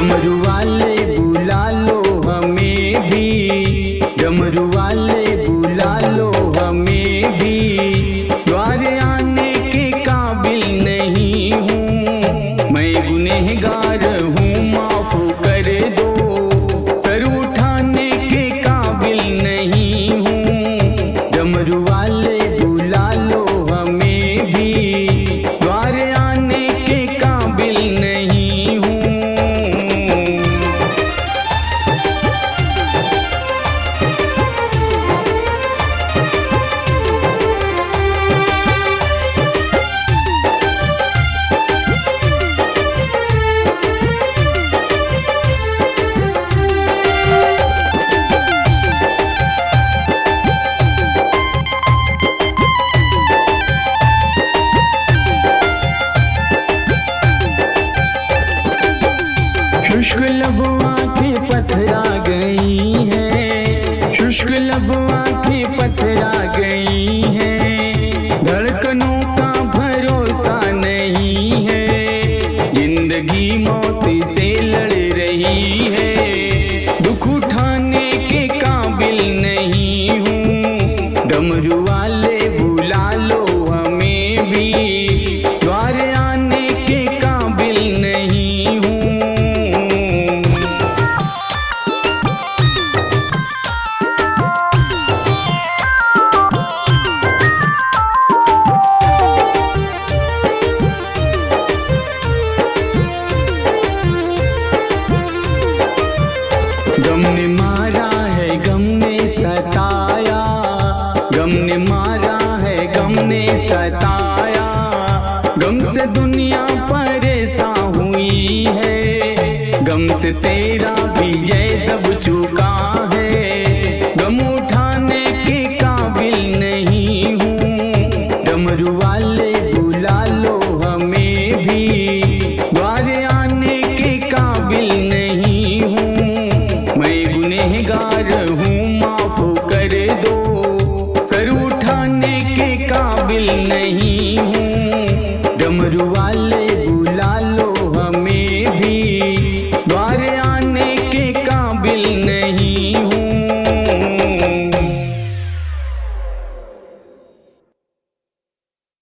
डमरू वाले बुला लो हमें भी, डमरू वाले बुला लो हमें भी। द्वार आने के काबिल नहीं हूँ, मैं गुनहगार हूँ, माफ कर दो। सर उठाने के काबिल नहीं हूँ, डमरू वाले बुला लो हमें भी। द्वार आने के काबिल नहीं हूँ। शुष्क लब आँखें पथरा गई हैं, शुष्क लब आँखें पथरा गई हैं। धड़कनों का भरोसा नहीं है, जिंदगी मौत से लड़ रही है। दुख उठाने के काबिल नहीं हूँ, डमरू वाले बुला लो हमें भी। द्वार आने के काबिल नहीं हूँ। गम ने मारा है, गम ने सताया, गम ने मारा है, गम ने सताया। गम से दुनिया परेशान हुई है, गम से तेरा विजय दब चुका है। गम उठाने के काबिल नहीं हूँ, डमरू वाले बुला लो हमें भी। द्वार आने के काबिल नहीं हूँ, मैं गुनहगार हूँ, माफ कर दो। सर उठाने के काबिल नहीं हूँ, डमरू